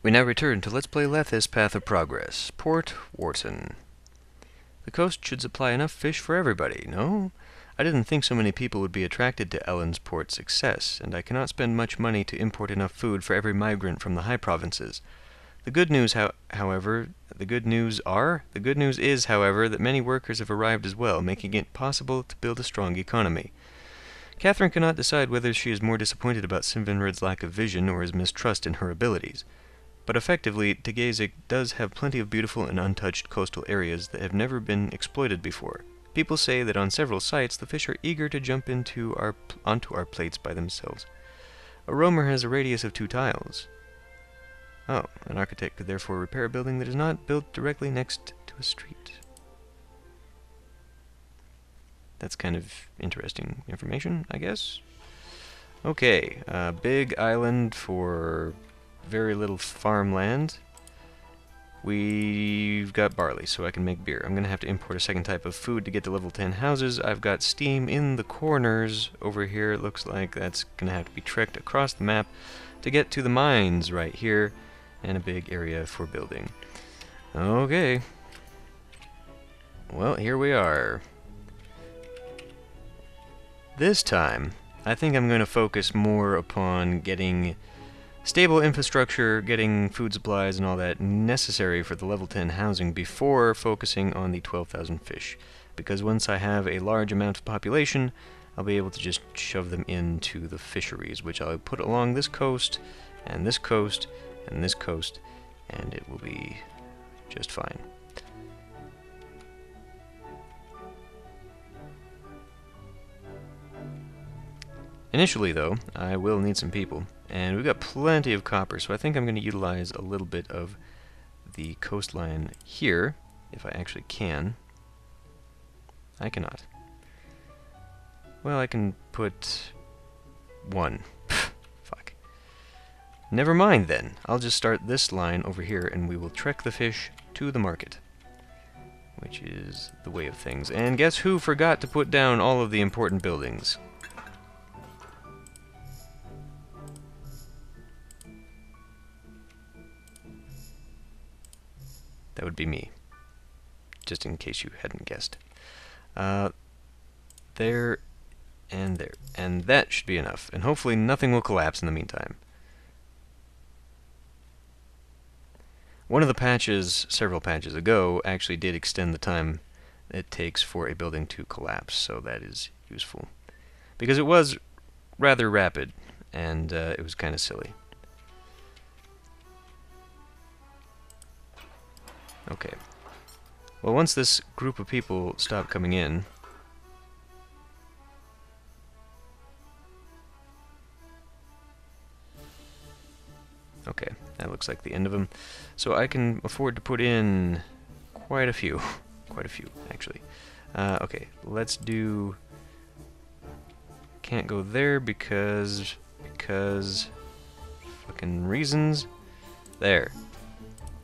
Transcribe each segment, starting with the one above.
We now return to Let's Play Lethis Path of Progress, Port Warton. The coast should supply enough fish for everybody, no? I didn't think so many people would be attracted to Ellen's port success, and I cannot spend much money to import enough food for every migrant from the high provinces. The good news, however, the good news is, however, that many workers have arrived as well, making it possible to build a strong economy. Catherine cannot decide whether she is more disappointed about Sinvenrud's lack of vision or his mistrust in her abilities. But effectively, Tegezek does have plenty of beautiful and untouched coastal areas that have never been exploited before. People say that on several sites the fish are eager to jump onto our plates by themselves. A roamer has a radius of 2 tiles. Oh, an architect could therefore repair a building that is not built directly next to a street. That's kind of interesting information, I guess. Okay, big island for very little farmland. We've got barley, so I can make beer. I'm going to have to import a second type of food to get to level 10 houses. I've got steam in the corners over here. It looks like that's going to have to be trekked across the map to get to the mines right here, and a big area for building. Okay. Well, here we are. This time, I think I'm going to focus more upon getting stable infrastructure, getting food supplies and all that necessary for the level 10 housing before focusing on the 12,000 fish. Because once I have a large amount of population, I'll be able to just shove them into the fisheries, which I'll put along this coast, and this coast, and this coast, and it will be just fine. Initially, though, I will need some people. And we've got plenty of copper, so I think I'm going to utilize a little bit of the coastline here, if I actually can. I cannot. Well, I can put 1. Fuck. Never mind then. I'll just start this line over here, and we will trek the fish to the market, which is the way of things. And guess who forgot to put down all of the important buildings? That would be me, just in case you hadn't guessed. There and there. And that should be enough. And hopefully nothing will collapse in the meantime. One of the patches, several patches ago, actually did extend the time it takes for a building to collapse, so that is useful. Because it was rather rapid, and it was kind of silly. Okay. Well, once this group of people stop coming in, okay, that looks like the end of them. So I can afford to put in quite a few. Quite a few, actually. Okay, let's do... Can't go there because fucking reasons. There.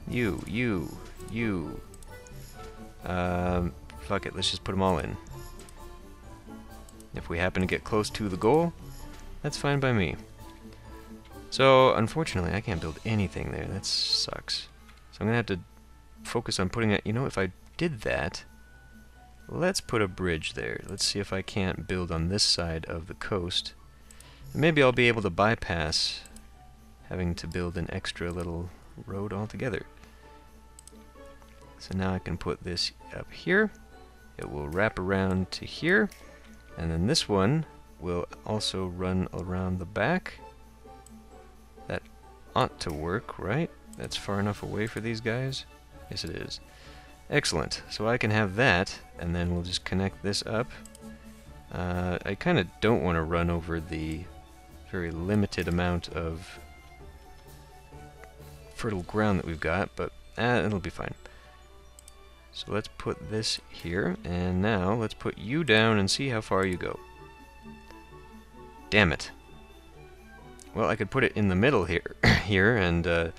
You. Fuck it, let's just put them all in. If we happen to get close to the goal, that's fine by me. So, unfortunately, I can't build anything there. That sucks. So I'm gonna have to focus on putting it... You know, if I did that... Let's put a bridge there. Let's see if I can't build on this side of the coast. And maybe I'll be able to bypass having to build an extra little road altogether. So now I can put this up here. It will wrap around to here. And then this one will also run around the back. That ought to work, right? That's far enough away for these guys? Yes, it is. Excellent. So I can have that, and then we'll just connect this up. I kind of don't want to run over the very limited amount of fertile ground that we've got, but it'll be fine. So let's put this here, and now let's put you down and see how far you go. Damn it. Well, I could put it in the middle here, and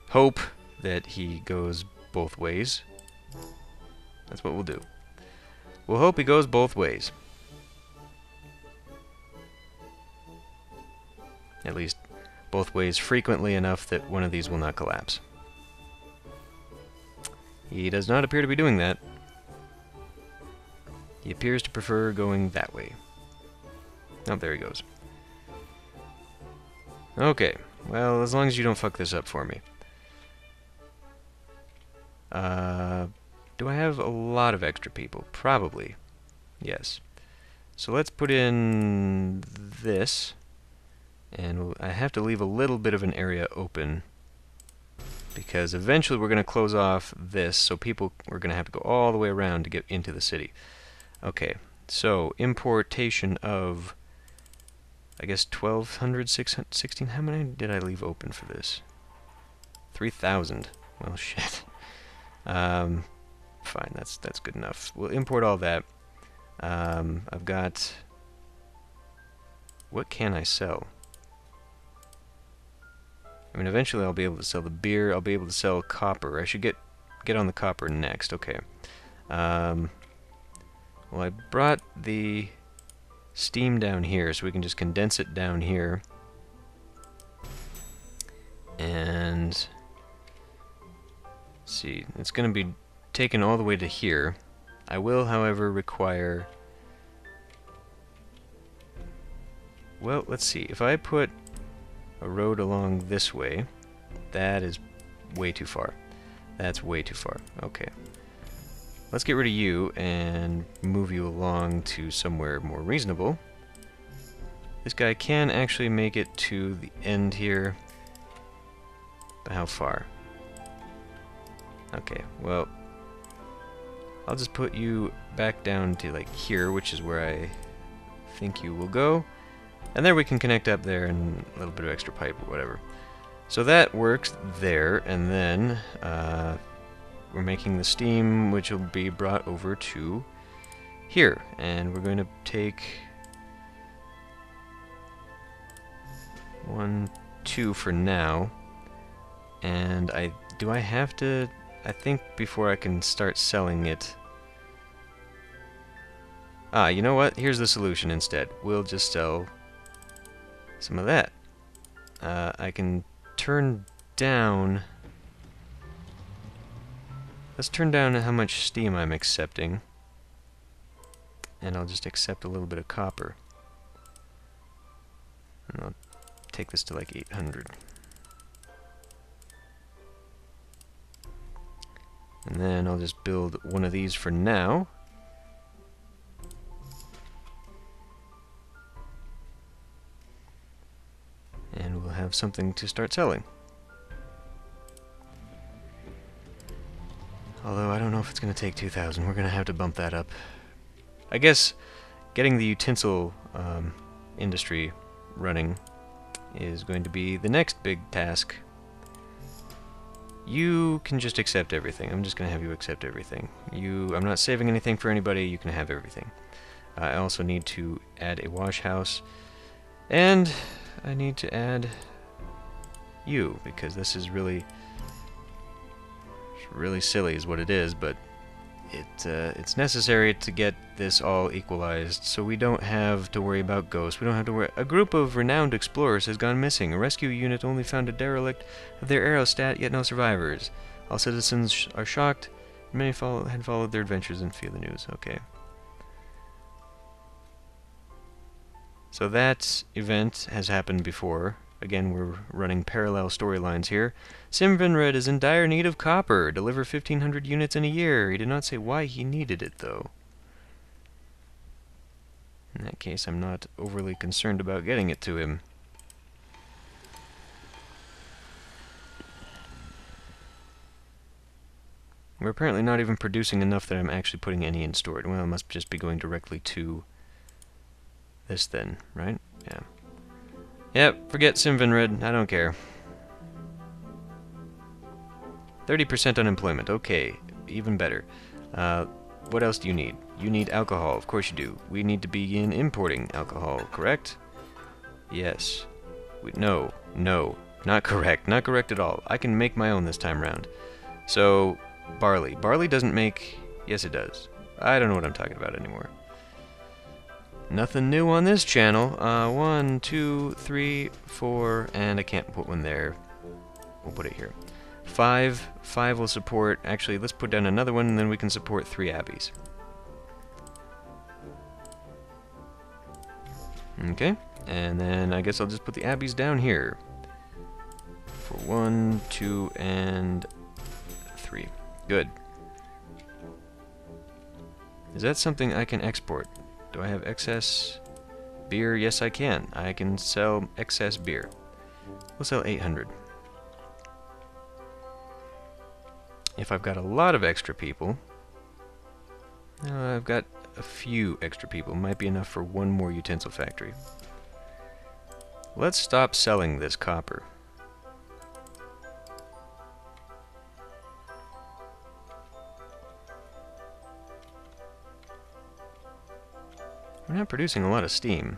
hope that he goes both ways. That's what we'll do. We'll hope he goes both ways. At least both ways frequently enough that one of these will not collapse. He does not appear to be doing that. He appears to prefer going that way. Oh, there he goes. Okay, well, as long as you don't fuck this up for me. Do I have a lot of extra people? Probably. Yes. So let's put in this. And I have to leave a little bit of an area open, because eventually we're going to close off this, so people are going to have to go all the way around to get into the city. Okay, so importation of, I guess, 1,200, 16, how many did I leave open for this? 3,000. Well, shit. Fine, that's good enough. We'll import all that. I've got... What can I sell? I mean, eventually I'll be able to sell the beer. I'll be able to sell copper. I should get on the copper next. Okay. Well, I brought the steam down here, so we can just condense it down here. And let's see, it's going to be taken all the way to here. I will, however, require... Well, let's see. If I put a road along this way, that is way too far. That's way too far. Okay. Let's get rid of you and move you along to somewhere more reasonable. This guy can actually make it to the end here. But how far? Okay, well, I'll just put you back down to like here, which is where I think you will go. And there we can connect up there and a little bit of extra pipe or whatever. So that works there, and then we're making the steam, which will be brought over to here. And we're going to take 1, 2 for now. And do I have to... I think before I can start selling it... Ah, you know what? Here's the solution instead. We'll just sell some of that. I can turn down... Let's turn down how much steam I'm accepting. And I'll just accept a little bit of copper. And I'll take this to like 800. And then I'll just build one of these for now. And we'll have something to start selling. Although I don't know if it's going to take 2,000. We're going to have to bump that up. I guess getting the utensil industry running is going to be the next big task. You can just accept everything. I'm just going to have you accept everything. I'm not saving anything for anybody. You can have everything. I also need to add a wash house. And I need to add you, because this is really silly is what it is, but it's necessary to get this all equalized so we don't have to worry about ghosts. We don't have to worry. A group of renowned explorers has gone missing. A rescue unit only found a derelict of their aerostat, yet no survivors. All citizens are shocked. Many had followed their adventures and feel the news. Okay. So that event has happened before. Again, we're running parallel storylines here. Simvinred is in dire need of copper. Deliver 1,500 units in a year. He did not say why he needed it, though. In that case, I'm not overly concerned about getting it to him. We're apparently not even producing enough that I'm actually putting any in storage. Well, it must just be going directly to this then, right? Yeah. Yep, forget Simvinred. I don't care. 30% unemployment. Okay, even better. What else do you need? You need alcohol. Of course you do. We need to begin importing alcohol, correct? Yes. No, not correct. Not correct at all. I can make my own this time round. So, barley. Barley doesn't make... Yes, it does. I don't know what I'm talking about anymore. Nothing new on this channel. 1, 2, 3, 4, and I can't put one there. We'll put it here. 5. 5 will support... Actually, let's put down another one, and then we can support 3 abbeys. Okay, and then I guess I'll just put the abbeys down here. For 1, 2, and 3. Good. Is that something I can export? Do I have excess beer? Yes, I can. I can sell excess beer. We'll sell 800. If I've got a lot of extra people... I've got a few extra people. Might be enough for one more utensil factory. Let's stop selling this copper. We're not producing a lot of steam.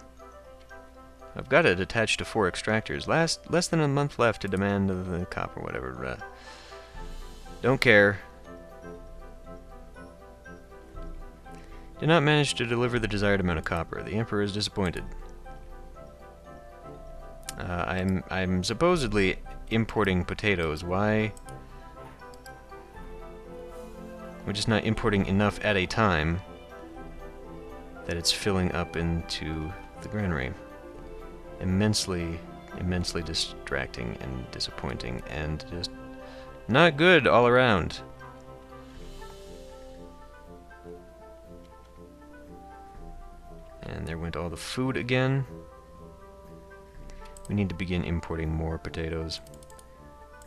I've got it attached to 4 extractors. Less than a month left to demand the copper, whatever. Don't care. Did not manage to deliver the desired amount of copper. The Emperor is disappointed. I'm supposedly importing potatoes. Why? We're just not importing enough at a time that it's filling up into the granary. Immensely distracting and disappointing and just not good all around. And there went all the food again. We need to begin importing more potatoes.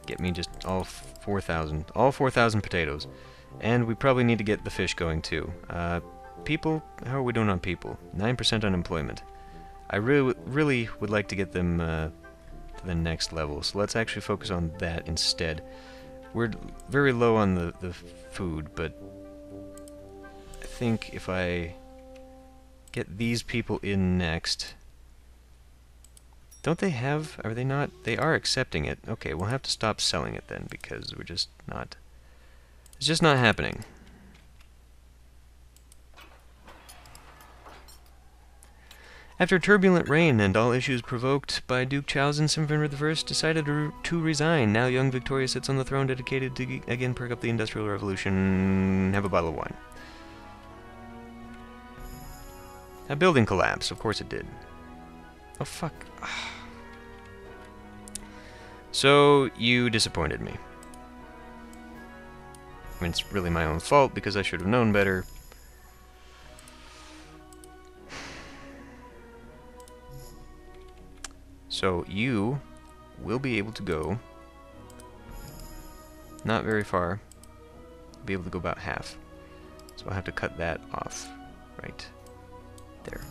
Get me just all 4,000. All 4,000 potatoes. And we probably need to get the fish going too. People, how are we doing on people? 9% unemployment. I really would like to get them to the next level, so let's actually focus on that instead. We're very low on the food, but I think if I get these people in next... Don't they have... Are they not... They are accepting it. Okay, we'll have to stop selling it then, because we're just not... It's just not happening. After turbulent reign and all issues provoked by Duke Charles and Simfenrid I decided to resign. Now young Victoria sits on the throne dedicated to again perk up the Industrial Revolution. Have a bottle of wine. A building collapse. Of course it did. Oh, fuck. So, you disappointed me. I mean, it's really my own fault because I should have known better. So you will be able to go not very far. Be able to go about half. So I'll have to cut that off right there.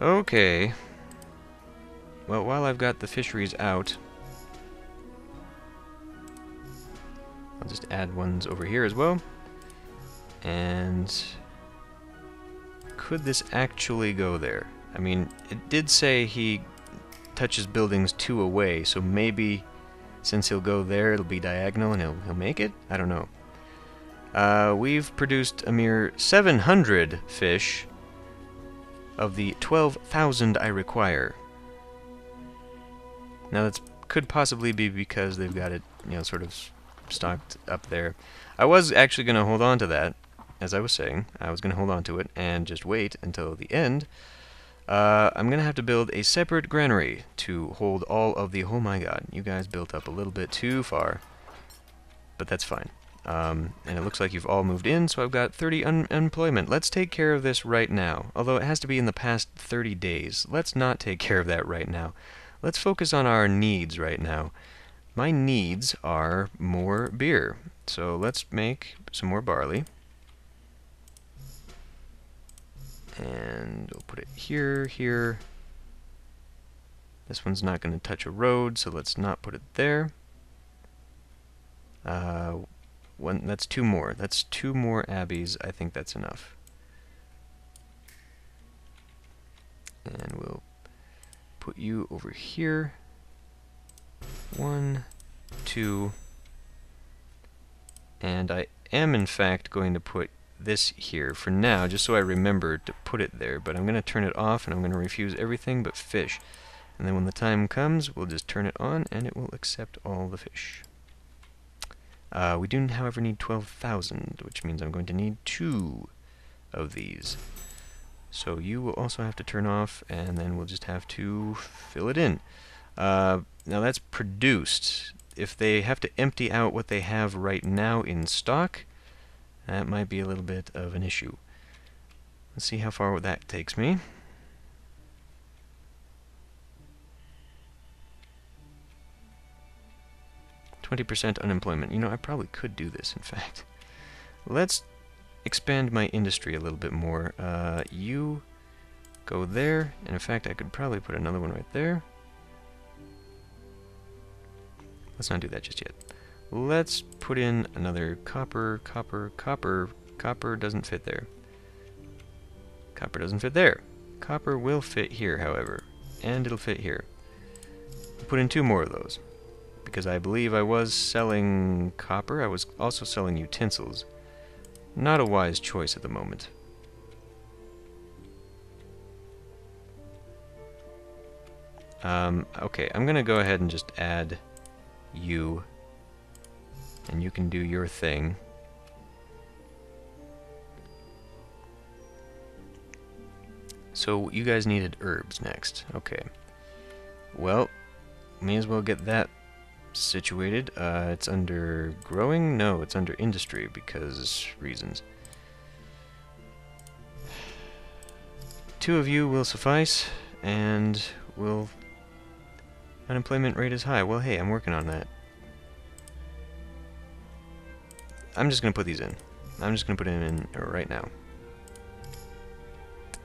Okay. Well, while I've got the fisheries out, I'll just add ones over here as well. And could this actually go there? I mean, it did say he touches buildings 2 away, so maybe since he'll go there, it'll be diagonal and he'll make it? I don't know. We've produced a mere 700 fish of the 12,000 I require. Now that could possibly be because they've got it, you know, sort of stocked up there. I was actually going to hold on to that, as I was saying. I was going to hold on to it and just wait until the end. I'm going to have to build a separate granary to hold all of the... Oh my god, you guys built up a little bit too far. But that's fine. And it looks like you've all moved in, so I've got 30 unemployment. Let's take care of this right now. Although it has to be in the past 30 days. Let's not take care of that right now. Let's focus on our needs right now. My needs are more beer. So let's make some more barley. And we'll put it here, here. This one's not going to touch a road, so let's not put it there. That's 2 more. That's 2 more abbeys. I think that's enough. And we'll put you over here. 1, 2. And I am, in fact, going to put this here for now, just so I remember to put it there, but I'm going to turn it off and I'm going to refuse everything but fish. And then when the time comes, we'll just turn it on and it will accept all the fish. We do, however, need 12,000, which means I'm going to need 2 of these. So you will also have to turn off, and then we'll just have to fill it in. Now that's produced. If they have to empty out what they have right now in stock, that might be a little bit of an issue. Let's see how far that takes me. %, unemployment. You know, I probably could do this, in fact. Let's expand my industry a little bit more. You go there, and in fact, I could probably put another one right there. Let's not do that just yet. Let's put in another copper. Copper doesn't fit there. Copper doesn't fit there. Copper will fit here, however, and it'll fit here. I'll put in 2 more of those, because I believe I was selling copper. I was also selling utensils. Not a wise choice at the moment. Okay, I'm gonna go ahead and just add you, and you can do your thing. So you guys needed herbs next. Okay. Well, may as well get that situated. It's under growing? No, it's under industry because reasons. 2 of you will suffice, and will... Unemployment rate is high. Well, hey, I'm working on that. I'm just going to put these in. I'm just going to put them in right now.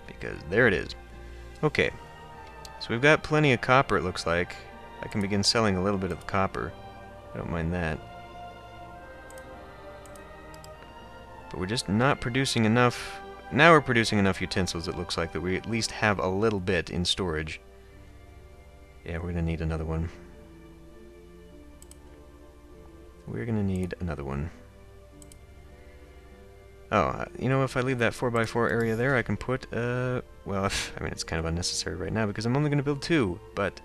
Because there it is. Okay. So we've got plenty of copper, it looks like. I can begin selling a little bit of the copper. I don't mind that. But we're just not producing enough. Now we're producing enough utensils, it looks like, that we at least have a little bit in storage. Yeah, we're going to need another one. We're going to need another one. Oh, you know, if I leave that 4x4 area there, I can put, well, I mean, it's kind of unnecessary right now because I'm only going to build 2, but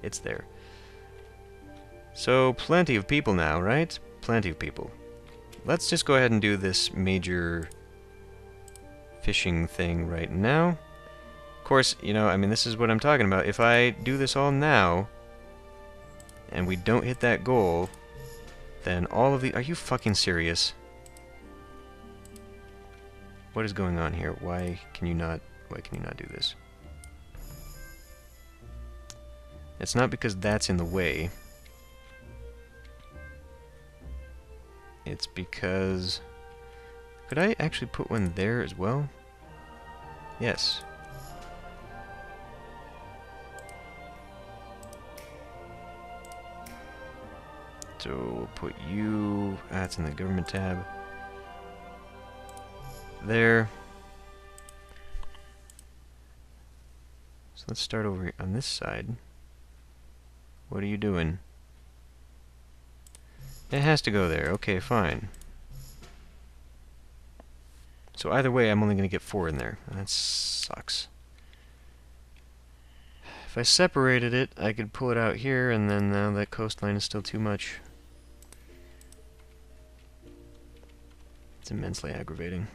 it's there. So, plenty of people now, right? Plenty of people. Let's just go ahead and do this major fishing thing right now. Of course, you know, I mean, this is what I'm talking about. If I do this all now, and we don't hit that goal, then all of the... Are you fucking serious? What is going on here? Why can you not do this? It's not because that's in the way. It's because... Could I actually put one there as well? Yes. So we'll put you... That's in the government tab. There. So let's start over here on this side. What are you doing? It has to go there. Okay, fine. So either way, I'm only going to get 4 in there. That sucks. If I separated it, I could pull it out here, and then now that coastline is still too much. It's immensely aggravating.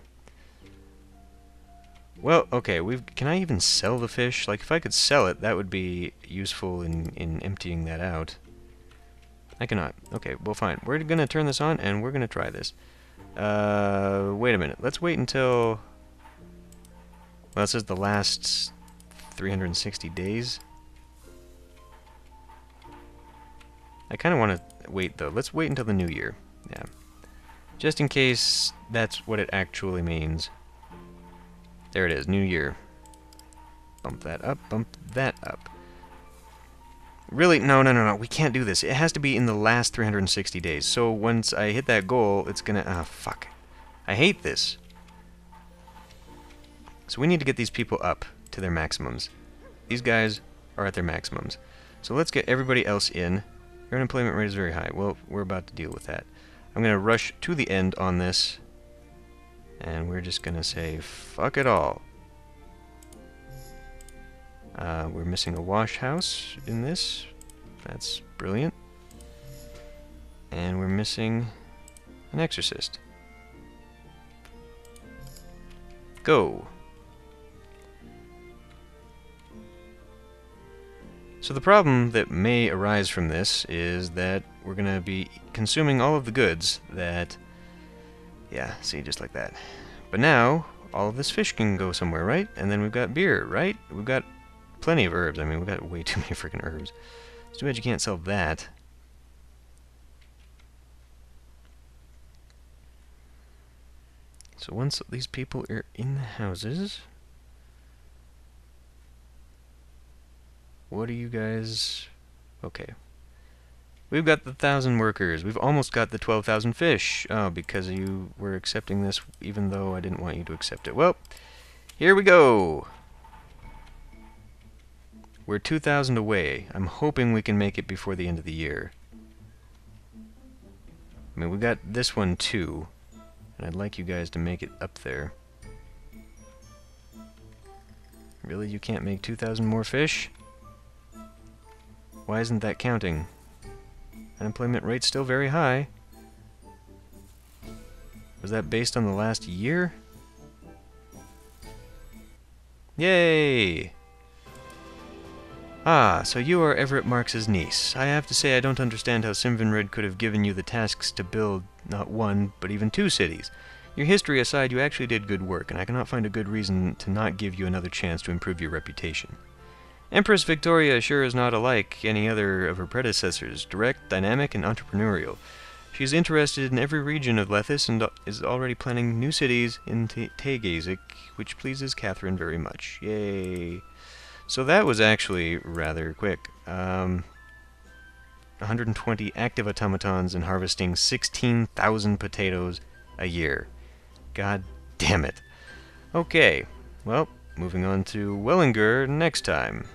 Well, okay, can I even sell the fish? Like, if I could sell it, that would be useful in emptying that out. I cannot. Okay, well, fine. We're going to turn this on, and we're going to try this. Wait a minute. Let's wait until... Well, it says the last 360 days. I kind of want to wait, though. Let's wait until the new year. Yeah. Just in case that's what it actually means. There it is, new year. Bump that up, bump that up. Really? No, we can't do this. It has to be in the last 360 days. So once I hit that goal, it's gonna... Ah, fuck. I hate this. So we need to get these people up to their maximums. These guys are at their maximums. So let's get everybody else in. Your unemployment rate is very high. Well, we're about to deal with that. I'm gonna rush to the end on this. And we're just gonna say, fuck it all. We're missing a wash house in this. That's brilliant. And we're missing an exorcist. Go! So the problem that may arise from this is that we're going to be consuming all of the goods that... Yeah, see, just like that. But now, all of this fish can go somewhere, right? And then we've got beer, right? We've got plenty of herbs. I mean, we've got way too many freaking herbs. It's too bad you can't sell that. So once these people are in the houses... What are you guys... Okay. We've got the 1,000 workers. We've almost got the 12,000 fish. Oh, because you were accepting this even though I didn't want you to accept it. Well, here we go. We're 2,000 away. I'm hoping we can make it before the end of the year. I mean, we got this one too. And I'd like you guys to make it up there. Really? You can't make 2,000 more fish? Why isn't that counting? Unemployment rate's still very high. Was that based on the last year? Yay! Ah, so you are Everett Marks's niece. I have to say I don't understand how Simvinred could have given you the tasks to build not one, but even 2 cities. Your history aside, you actually did good work, and I cannot find a good reason to not give you another chance to improve your reputation. Empress Victoria sure is not alike any other of her predecessors, direct, dynamic, and entrepreneurial. She is interested in every region of Lethis and is already planning new cities in Tegazik, which pleases Catherine very much. Yay! So that was actually rather quick. 120 active automatons and harvesting 16,000 potatoes a year. God damn it. Okay, well, moving on to Wellinger next time.